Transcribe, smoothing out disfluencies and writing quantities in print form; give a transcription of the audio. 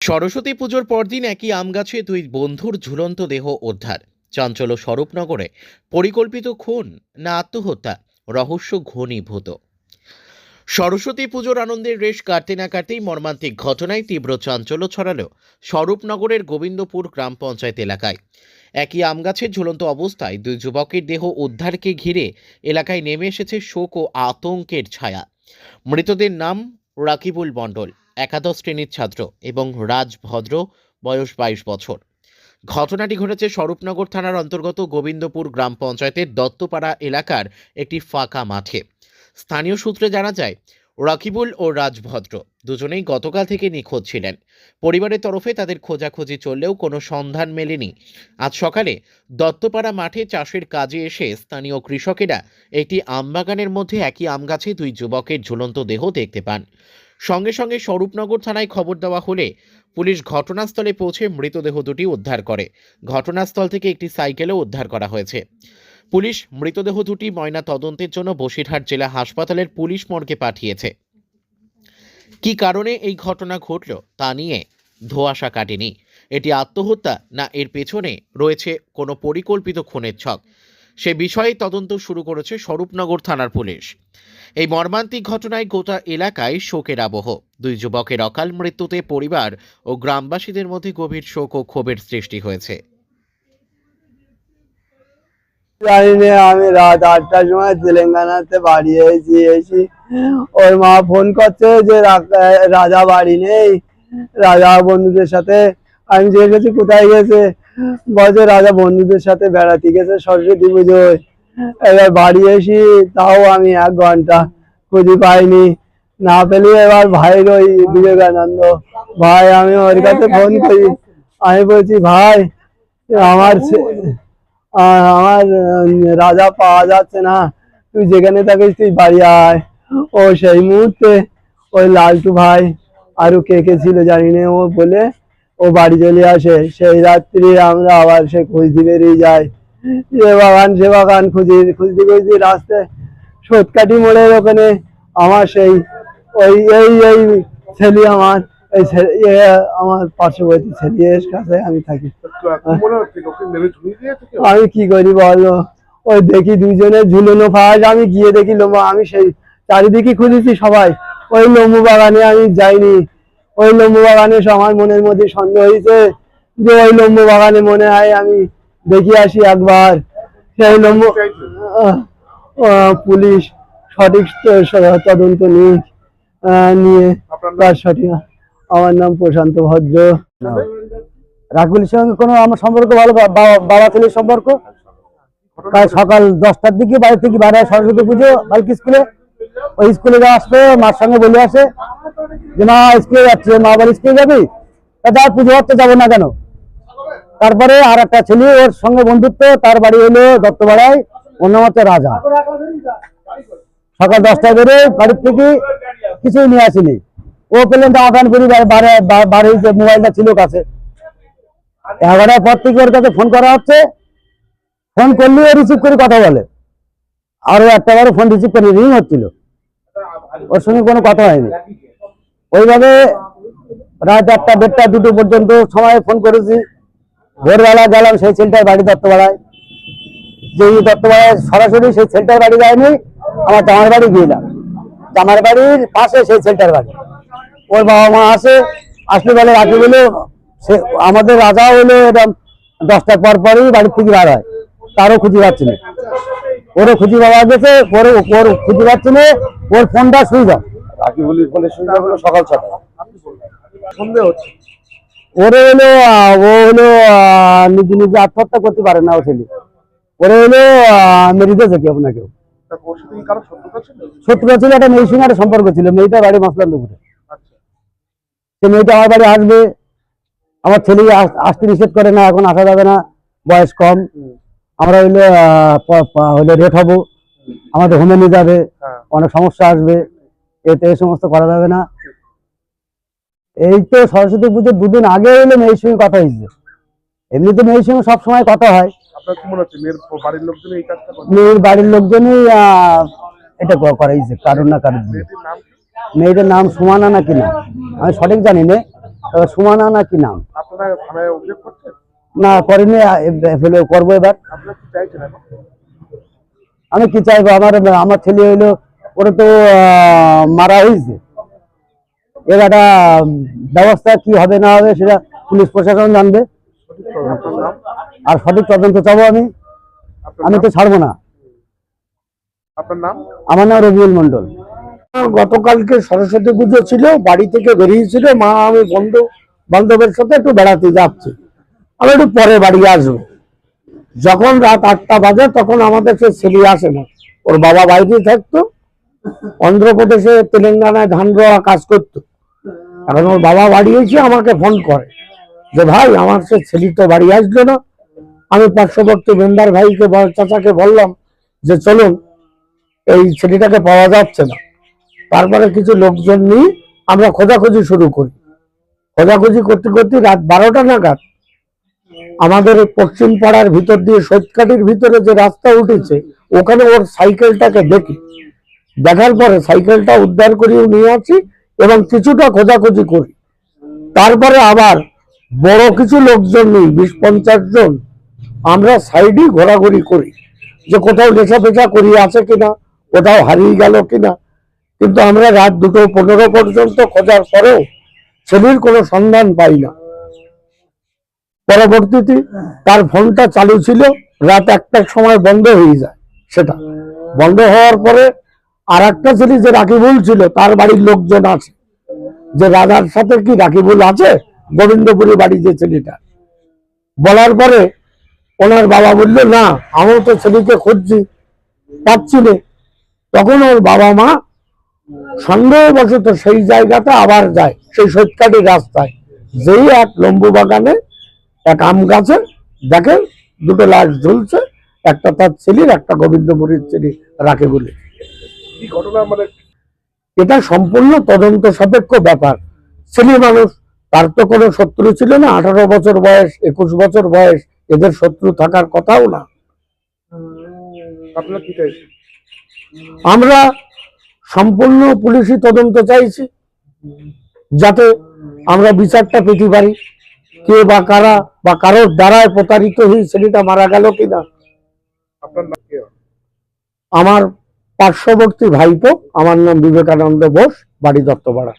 সরস্বতী পুজোর পরদিন একই আম গাছে দুই বন্ধুর ঝুলন্ত দেহ উদ্ধার। চাঞ্চল্য স্বরূপনগরে। পরিকল্পিত খুন না আত্মহত্যা, রহস্য ঘনীভূত। সরস্বতী পুজোর আনন্দের রেশ কাটতে না কাটতেই মর্মান্তিক ঘটনায় তীব্র চাঞ্চল্য ছড়ালো স্বরূপনগরের গোবিন্দপুর গ্রাম পঞ্চায়েত এলাকায়। একই আম গাছের ঝুলন্ত অবস্থায় দুই যুবকের দেহ উদ্ধারকে ঘিরে এলাকায় নেমে এসেছে শোক ও আতঙ্কের ছায়া। মৃতদের নাম রাকিবুল মণ্ডল, একাদশ শ্রেণীর ছাত্র, এবং রাজ ভদ্র, বয়স 22 বছর। ঘটনাটি ঘটেছে স্বরূপনগর থানার অন্তর্গত গোবিন্দপুর গ্রাম পঞ্চায়েতের দত্তপাড়া এলাকার একটি ফাঁকা মাঠে। স্থানীয় সূত্রে জানা যায়, রাকিবুল ও রাজভদ্র দুজনেই গতকাল থেকে নিখোঁজ ছিলেন। পরিবারের তরফে তাদের খোঁজাখুঁজি চললেও কোনো সন্ধান মেলেনি। আজ সকালে দত্তপাড়া মাঠে চাষের কাজে এসে স্থানীয় কৃষকেরা একটি আমবাগানের মধ্যে একই আম গাছে দুই যুবকের ঝুলন্ত দেহ দেখতে পান। সঙ্গে সঙ্গে স্বরূপনগর থানায় খবর দেওয়া হলে পুলিশ ঘটনাস্থলে পৌঁছে মৃতদেহ দুটি উদ্ধার করে। ঘটনাস্থল থেকে একটি সাইকেলও উদ্ধার করা হয়েছে। পুলিশ মৃতদেহ দুটি ময়না তদন্তের জন্য বসিরহাট জেলা হাসপাতালের পুলিশ মর্গে পাঠিয়েছে। কী কারণে এই ঘটনা ঘটল তা নিয়ে ধোঁয়াশা কাটেনি। এটি আত্মহত্যা না এর পেছনে রয়েছে কোনো পরিকল্পিত খুনের ছক, সে বিষয়ে তদন্ত শুরু করেছে স্বরূপনগর থানার পুলিশ। এই মর্মান্তিক ঘটনায় গোটা এলাকায় শোকের আবহ। দুই যুবকের অকাল মৃত্যুতে পরিবার ও গ্রামবাসীদের মধ্যে গভীর শোক ও ক্ষোভের সৃষ্টি হয়েছে। জানি না, আমি রাত 8টার সময় তেলেঙ্গানাতে বাড়ি এসেছি। ওর মা ফোন করছে যে রাজা বাড়ি নেই, রাজা বন্ধুদের সাথে। আমি জিজ্ঞেস করছি কোথায় গেছে, বলছে রাজা বন্ধুদের সাথে বেড়াতে গেছে সরস্বতী পুজোয়। এবার বাড়ি এসি, তাও আমি 1 ঘন্টা খুঁজে পাইনি। না পেলে এবার ভাইয়ের ওই বিবেকানন্দ ভাই, আমি ওর কাছে ফোন করি। আমি বলছি ভাই, আমার আমার রাজা পাওয়া যাচ্ছে না, তুই যেখানে থাকিস তুই বাড়ি আয়। ও সেই মুহূর্তে ওই লালটু ভাই আরো কে কে ছিল জানি না, ও বলে ও বাড়ি চলে আসে। সেই রাত্রি আমরা আবার সে খুঁজতে বেরিয়ে যাই, সে বাগান খুঁজতে খুঁজতে রাস্তায় সোদকাঠি মোড়ের ওখানে আমার সেই ওই এই এই ছেলে, আমার এই আমার পার্শ্ববর্তী ছেলের কাছে আমি থাকি। আমি কি করি বলো, ওই দেখি দুজনে ঝুলনো ফাঁস। আমি গিয়ে দেখি লোমা, আমি সেই চারিদিকে খুঁজেছি সবাই, ওই লেবু বাগানে আমি যাইনি। ওই লেবু বাগানে আমার মনের মধ্যে সন্দেহ হয়েছে যে ওই লেবু বাগানে মনে হয় আমি দেখি আসি একবার। সেই লেবু পুলিশ সঠিক তদন্ত নিয়ে তার সঠিক। আমার নাম প্রশান্ত ভদ্র। রাকিবুলের সঙ্গে কোনো আমার সম্পর্ক ভালো, বাবা ছেলের সম্পর্ক। সকাল 10টার দিকে বাড়ি থেকে বাইরে সরস্বতী পুজো বালকি স্কুলে, ওই স্কুলে আসবে, মার সঙ্গে বলে আসে যে মা স্কুলে যাচ্ছে। মা বলে স্কুলে যাবি, তা পুজো করতে যাবো না কেন। তারপরে আর একটা ছেলে ওর সঙ্গে বন্ধুত্ব, তার বাড়ি হলো দত্তপাড়ায়, অন্য মতো রাজা। সকাল 10টায় বেরো বাড়ির থেকে, কিছুই নিয়ে আসিনি। ও পেলেন জামা প্যান্ট পরি, বাড়ির যে মোবাইলটা ছিল কাছে। 11টার পর থেকে ওর কাছে ফোন করা হচ্ছে, ফোন করলে ও রিসিভ করে কথা বলে। আরো একটা বারো ফোন রিসিভ করে রিং হচ্ছিল, ওর সঙ্গে কোনো কথা হয়নি। ওইভাবে রাত 1টা 1:30 2টো পর্যন্ত সময় ফোন করেছি। ভোরবেলা গেলাম সেই ছেলেটার বাড়ি দত্তপাড়ায়, যে দত্তপাড়ায় সরাসরি সেই ছেলেটার বাড়ি যায়নি, আমার জামার বাড়ি গিয়েলাম। জামার বাড়ির পাশে সেই ছেলেটার বাড়ি। ওর বাবা মা আসলে বলে রাকিবুল, সে আমাদের রাজা হলো এরকম 10টার পর পরই বাড়ির থেকে বার হয়, তারও খুঁজে পাচ্ছি না। ওরও খুঁজে পাওয়া গেছে, ওর খুঁজে পাচ্ছি না, ওর ফোনটা সুইচ অফ। রাকিবুলের ফোনের সুইচ অফ হলো সকাল 6টায়। সন্দেহ হচ্ছে ওরে হলো ও হলো নিজে নিজে আত্মহত্যা করতে পারে না। ও ছেলে ওরে হলো মেরে দিয়েছে কেউ না কেউ। শত্রুতা ছিল, একটা মেয়ের সঙ্গে একটা সম্পর্ক ছিল। মেয়েটা বাড়ি মাসলান্দপুরে। সে মেয়েটা আমার বাড়ি আসবে, আমার ছেলে আসতে নিষেধ করে না, এখন আসা যাবে না, বয়স কম। আমরা হইলে রেট হবো, আমাদের হোমে নিয়ে যাবে, অনেক সমস্যা আসবে, এতে এই সমস্ত করা যাবে না। এই তো সরস্বতী পুজোর 2 দিন আগে হইলে মেয়ের সঙ্গে কথা হয়েছে। এমনিতে মেয়ের সঙ্গে সবসময় কথা হয়। মেয়ের বাড়ির লোকজনই এটা করাইছে কারণ না কারণ। মেয়েটার নাম সুমানা নাকি না, আমি সঠিক জানি না। সুমানা না কি নাম, আপনারা থানায় অভিযোগ করছেন? না করিনি, করবো এবার। আপনারা কি চাইছেন এখন? আমি কি চাইবো, আমার ছেলে হইলো, ওরা তো মারা হয়েছে, এর একটা ব্যবস্থা কি হবে না হবে সেটা পুলিশ প্রশাসন জানবে, আপনার নাম? আর সঠিক তদন্ত চাবো আমি তো ছাড়বো না। আপনার নাম? আমার নাম রবিউল মন্ডল। গতকালকে সরস্বতী পুজো ছিল, বাড়ি থেকে বেরিয়েছিল মা, আমি বন্ধু বান্ধবের সাথে একটু বেড়াতে যাচ্ছি, আমি একটু পরে বাড়ি আসবো। যখন রাত 8টা বাজে তখন আমাদের সে ছেলে আসে না, ওর বাবা বাইরে থাকতো, অন্ধ্রপ্রদেশে তেলেঙ্গানায় ধান রোয়া কাজ করতো। এখন ওর বাবা বাড়ি এসে আমাকে ফোন করে যে ভাই আমার সে ছেলে তো বাড়ি আসলো না। আমি পার্শ্ববর্তী বেন্দার ভাইকে চাচাকে বললাম যে চলুন, এই ছেলেটাকে পাওয়া যাচ্ছে না। তারপরে কিছু লোকজন নিয়ে আমরা খোঁজাখুঁজি শুরু করি। খোঁজাখুঁজি করতে করতে রাত 12টা নাগাদ আমাদের পশ্চিম পাড়ার ভিতর দিয়ে সৈয়দকাঠির ভিতরে যে রাস্তা উঠেছে ওখানে ওর সাইকেলটাকে দেখি, দেখার পরে সাইকেলটা উদ্ধার করিয়ে নিয়ে আসি এবং কিছুটা খোঁজাখুঁজি করি। তারপরে আবার বড় কিছু লোকজন নিয়ে 20-50 জন আমরা সাইডে ঘোরাঘুরি করি যে কোথাও লেখা ফেঁচা করিয়ে আছে কিনা, কোথাও হারিয়ে গেল কিনা। কিন্তু আমরা রাত 2:15 পর্যন্ত খোঁজার পরেও ছেলের কোনো সন্ধান পাই না। পরবর্তীতে তার ফোনটা চালু ছিল, রাত 1টার সময় বন্ধ হয়ে যায়। সেটা বন্ধ হওয়ার পরে আর একটা ছেলে যে রাকিবুল ছিল, তার বাড়ির লোকজন আছে যে রাজার সাথে কি রাকিবুল আছে, গোবিন্দপুরে বাড়ি যে ছেলেটা। বলার পরে ওনার বাবা বললো না, আমিও তো ছেলেকে খুঁজছি, পাচ্ছি না। তখন ওর বাবা মা সন্দেহবশত সেই জায়গাতে আবার যায়, সেই সৈয়দকাঠি রাস্তায়, যেই এক লম্বু বাগানে এক আম গাছে দেখে দুটো লাশ ঝুলছে, একটা তার ছেলের, একটা গোবিন্দপুরের ছেলে রাকিবুলের। কি ঘটনা মানে? এটা সম্পূর্ণ তদন্ত সাপেক্ষ ব্যাপার। ছেলে মানুষ, তার তো কোনো শত্রু ছিল না। 18 বছর বয়স, 21 বছর বয়স, এদের শত্রু থাকার কথাও না। আপনারা কি চাইছেন? আমরা সম্পূর্ণ পুলিশি তদন্ত চাইছি, যাতে আমরা বিচারটা পেতে পারি। কে বা কারা বা কারোর দ্বারায় প্রতারিত হয়ে ছেলেটা মারা গেল কিনা। আপনার নাম কি? আমার পার্শ্ববর্তী ভাইপো, আমার নাম বিবেকানন্দ বোস, বাড়ি দত্তপাড়া।